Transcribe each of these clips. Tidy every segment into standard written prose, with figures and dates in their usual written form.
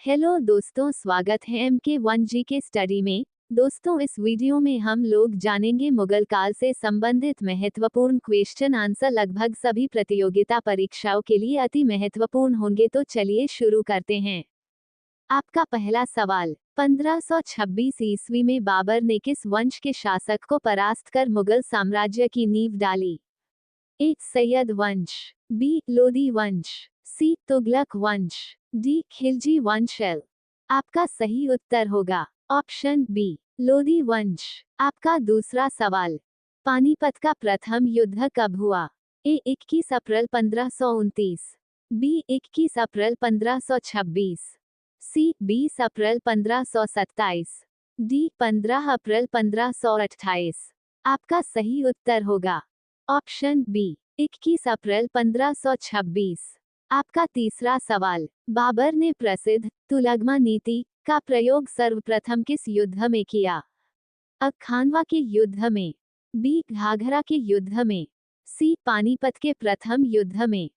Hello दोस्तों, स्वागत है MK1G के स्टडी में। दोस्तों, इस वीडियो में हम लोग जानेंगे मुगल काल से संबंधित महत्वपूर्ण क्वेश्चन आंसर लगभग सभी प्रतियोगिता परीक्षाओं के लिए अति महत्वपूर्ण होंगे। तो चलिए शुरू करते हैं। आपका पहला सवाल, 1526 ईस्वी में बाबर ने किस वंश के शासक को परास्त कर मुगल साम्राज्य की नींव डाली? ए. सैयद वंश, बी. लोदी वंश, सी. तुगलक वंश, डी. खिलजी वंश। एल. आपका सही उत्तर होगा ऑप्शन बी, लोदी वंश। आपका दूसरा सवाल, पानीपत का प्रथम युद्ध कब हुआ? ए. 21 अप्रैल 1529, बी. 21 अप्रैल 1526, सी. 20 अप्रैल 1527, डी. 15 अप्रैल 1528। आपका सही उत्तर होगा ऑप्शन बी, 21 अप्रैल 1526। आपका तीसरा सवाल, बाबर ने प्रसिद्ध तुलगमा नीति का प्रयोग सर्वप्रथम किस युद्ध में किया? अ. खानवा के युद्ध में, बी. घाघरा के युद्ध में, सी. पानीपत के प्रथम युद्ध में,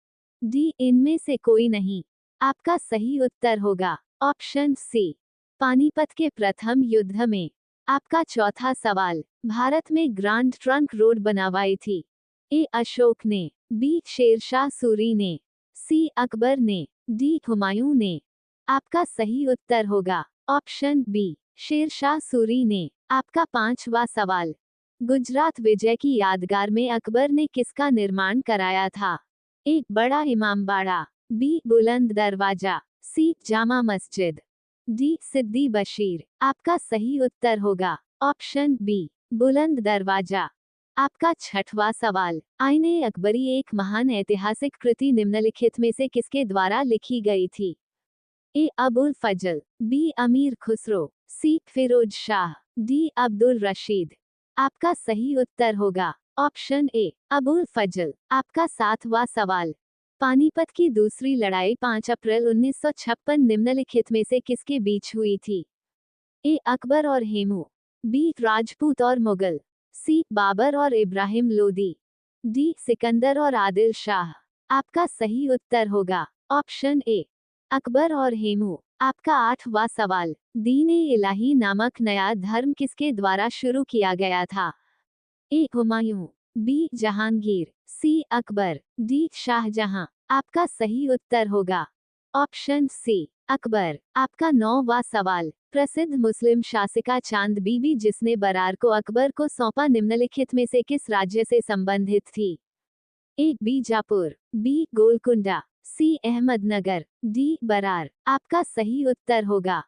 डी. इनमें से कोई नहीं। आपका सही उत्तर होगा ऑप्शन सी, पानीपत के प्रथम युद्ध में। आपका चौथा सवाल, भारत में ग्रांड ट्रंक रोड बनवाई थी? ए. अशोक ने, बी. शेरशाह सूरी ने, सी. अकबर ने, डी. हुमायूं ने। आपका सही उत्तर होगा ऑप्शन बी, शेरशाह सूरी ने। आपका पांचवा सवाल, गुजरात विजय की यादगार में अकबर ने किसका निर्माण कराया था? ए. बड़ा इमामबाड़ा, बी. बुलंद दरवाजा, सी. जामा मस्जिद, डी. सिद्दी बशीर। आपका सही उत्तर होगा ऑप्शन बी, बुलंद दरवाजा। आपका छठवां सवाल, आईने अकबरी एक महान ऐतिहासिक कृति निम्नलिखित में से किसके द्वारा लिखी गई थी? ए. अबुल फजल, बी. अमीर खुसरो, सी. फिरोज शाह, डी. अब्दुल रशीद। आपका सही उत्तर होगा ऑप्शन ए, अबुल फजल। आपका सातवां सवाल, पानीपत की दूसरी लड़ाई 5 अप्रैल 1956 निम्नलिखित में से किसके बीच हुई थी? ए. अकबर और हेमू, बी. राजपूत और मुगल, सी. बाबर और इब्राहिम लोदी, डी. सिकंदर और आदिल शाह। आपका सही उत्तर होगा ऑप्शन ए, अकबर और हेमू। आपका आठवां सवाल, दीन-ए इलाही नामक नया धर्म किसके द्वारा शुरू किया गया था? ए. हुमायूं, बी. जहांगीर, सी. अकबर, डी. शाहजहां। आपका सही उत्तर होगा ऑप्शन सी, अकबर। आपका नौवां सवाल, प्रसिद्ध मुस्लिम शासिका चांद बीबी जिसने बरार को अकबर को सौंपा निम्नलिखित में से किस राज्य से संबंधित थी? ए. बीजापुर, बी. गोलकुंडा, सी. अहमदनगर, डी. बरार। आपका सही उत्तर होगा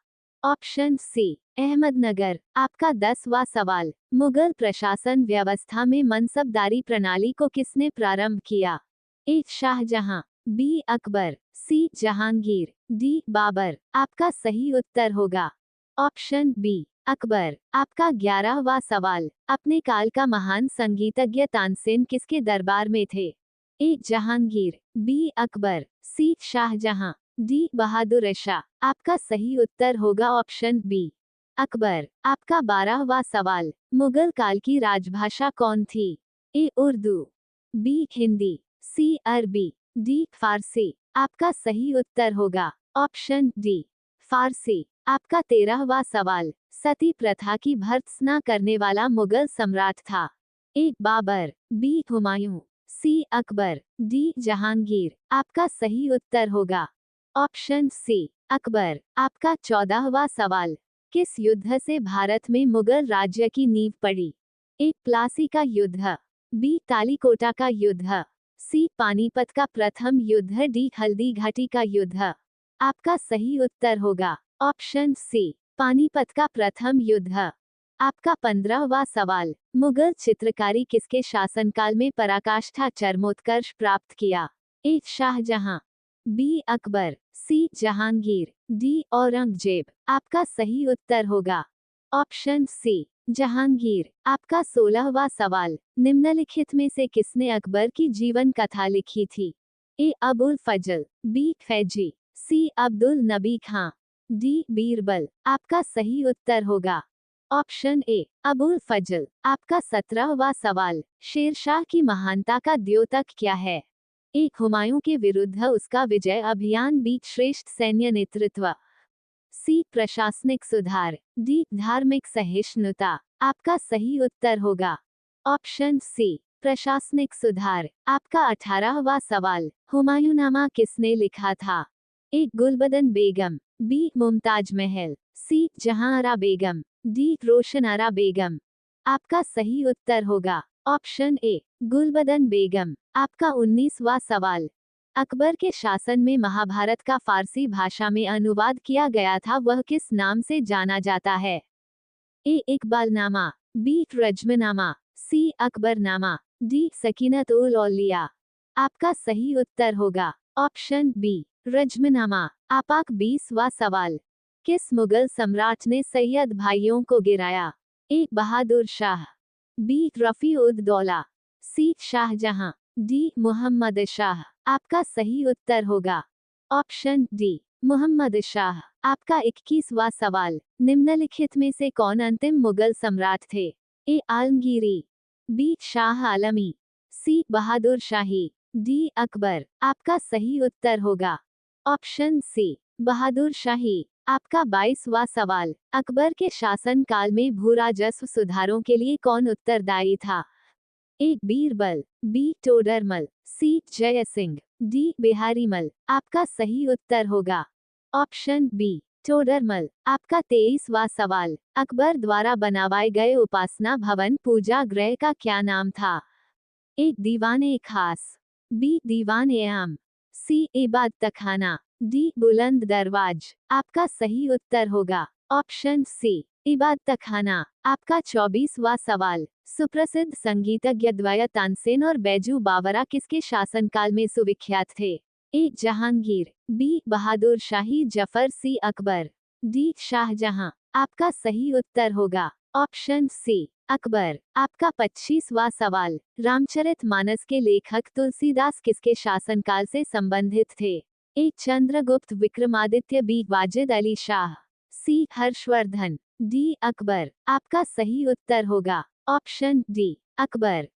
ऑप्शन सी, अहमदनगर। आपका 10वां सवाल, मुगल प्रशासन व्यवस्था में मनसबदारी प्रणाली को किसने प्रारंभ किया? ए. शाहजहां, बी. अकबर, सी. जहांगीर, डी. बाबर। आपका सही उत्तर होगा ऑप्शन बी, अकबर। आपका 11वां सवाल, अपने काल का महान संगीतज्ञ तानसेन किसके दरबार में थे? ए. जहांगीर, बी. अकबर, सी. शाहजहां, डी. बहादुर शाह। आपका सही उत्तर होगा ऑप्शन बी, अकबर। आपका 12वां सवाल, मुगल काल की राजभाषा कौन थी? ए. उर्दू, बी. हिंदी, सी. अरबी, डी. फारसी। आपका सही उत्तर होगा ऑप्शन डी, फारसी। आपका 13वां सवाल, सती प्रथा की भर्त्सना करने वाला मुगल सम्राट था? ए. बाबर, बी. हुमायूं, सी. अकबर, डी. जहांगीर। आपका सही उत्तर होगा ऑप्शन सी, अकबर। आपका 14वां सवाल, किस युद्ध से भारत में मुगल राज्य की नींव पड़ी? ए. प्लासी का युद्ध, बी. तालीकोटा का युद्ध, सी. पानीपत का प्रथम युद्ध, डी. हल्दी घाटी का युद्ध। आपका सही उत्तर होगा ऑप्शन सी, पानीपत का प्रथम युद्ध। आपका 15वां सवाल, मुगल चित्रकारी किसके शासनकाल में पराकाष्ठा चरमोत्कर्ष प्राप्त किया? ए. शाहजहां, बी. अकबर, सी. जहांगीर, डी. औरंगजेब। आपका सही उत्तर होगा ऑप्शन सी, जहांगीर। आपका 16वां सवाल, निम्नलिखित में से किसने अकबर की जीवन कथा लिखी थी? ए. अबुल फजल, बी. फैजी, सी. अब्दुल नबी खां, डी. बीरबल। आपका सही उत्तर होगा ऑप्शन ए, अबुल फजल। आपका 17वां सवाल, शेरशाह की महानता का द्योतक क्या है? ए. हुमायूं के विरुद्ध उसका विजय अभियान, बी. श्रेष्ठ सैन्य नेतृत्व, सी प्रशासनिक सुधार, डी धार्मिक सहिष्णुता। आपका सही उत्तर होगा ऑप्शन सी प्रशासनिक सुधार। आपका 18वां सवाल, हुमायूंनामा किसने लिखा था? ए गुलबदन बेगम, बी मुमताज महल, सी जहांआरा बेगम, डी रोशनारा बेगम। आपका सही उत्तर होगा ऑप्शन ए गुलबदन बेगम। आपका 19वां सवाल, अकबर के शासन में महाभारत का फारसी भाषा में अनुवाद किया गया था, वह किस नाम से जाना जाता है? ए इकबालनामा, बी रजमनामा, सी अकबरनामा, डी सकीनत उल औलिया। आपका सही उत्तर होगा ऑप्शन बी रजमनामा। आपाक 20वां सवाल, किस मुगल सम्राट ने सैयद भाइयों को गिराया? ए बहादुर शाह, बी रफी उद दौला, सी शाहजहां, डी मोहम्मद शाह। आपका सही उत्तर होगा ऑप्शन डी मोहम्मद शाह। आपका 21वां सवाल, निम्नलिखित में से कौन अंतिम मुगल सम्राट थे? ए आलमगीरी, बी शाह आलमी, सी बहादुर शाही, डी अकबर। आपका सही उत्तर होगा ऑप्शन सी बहादुर शाही। आपका 22वां सवाल, अकबर के शासन काल में भू राजस्व सुधारों के लिए कौन उत्तरदायी था? ए बीरबल, बी टोडरमल, सी जय सिंह, डी बिहारीमल। आपका सही उत्तर होगा ऑप्शन बी टोडरमल। आपका 23वां सवाल, अकबर द्वारा बनवाए गए उपासना भवन पूजा गृह का क्या नाम था? ए दीवान ए खास, बी दीवान ए आम, सी इबाद तखाना, डी बुलंद दरवाज। आपका सही उत्तर होगा ऑप्शन सी इबाद तखाना। आपका 24वां सवाल, सुप्रसिद्ध संगीतज्ञ द्वय तानसेन और बैजू बावरा किसके शासनकाल में सुविख्यात थे? ए जहांगीर, बी बहादुर शाही जफर, सी अकबर, डी शाहजहां। आपका सही उत्तर होगा ऑप्शन सी अकबर। आपका 25वां सवाल, रामचरितमानस के लेखक तुलसीदास किसके शासनकाल से संबंधित थे? ए चंद्रगुप्त विक्रमादित्य, बी वाजिद अली शाह, सी हर्षवर्धन, डी अकबर। आपका सही उत्तर होगा ऑप्शन डी अकबर।